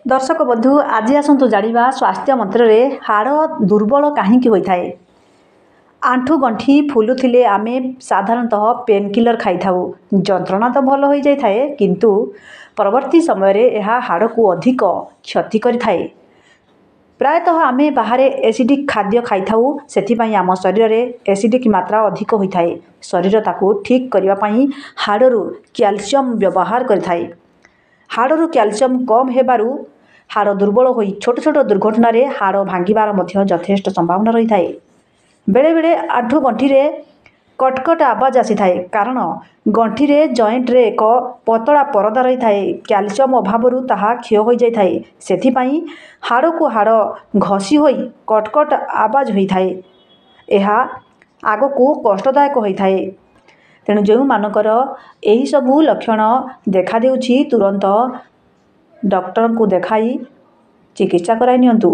दर्शक बंधु आज आसतु जाना स्वास्थ्य मंत्र में हाड़ दुर्बल कहीं होता है। आंठू गंठी फुलुले आम साधारणतः पेन किलर खाई था जंत्रणा तो भल हो जाए था किंतु परवर्ती समय यह हाड़ को अधिक क्षति करें। प्रायतः आम बाहर एसिडिक खाद्य खाई था से आम शरीर में एसिडिक मात्रा अधिक होता है। शरीर ताकू ठीक करने हाड़ू कैल्शियम व्यवहार करें। हाड़ू कैल्शियम कम होबारू हाड़ दुर्बल हो छोट छोट दुर्घटन हाड़ भांगार यथेष्ट संभावना रही है। बेले बेले आंठू गंठी कटकट आवाज आसी थाए कारण गंठी जॉइंट रे एक पतला परदा रही है। कैल्शियम अभाव ताहा क्षय हो जाए से हाड़ को हाड़ घसी हो कटकट आवाज होता है। यह आग को कष्टदायक होता है। तेणु जो मानकर यही सबू लक्षण देखा देउछि तुरंत डॉक्टर को देखाई चिकित्सा कराई नियंतु।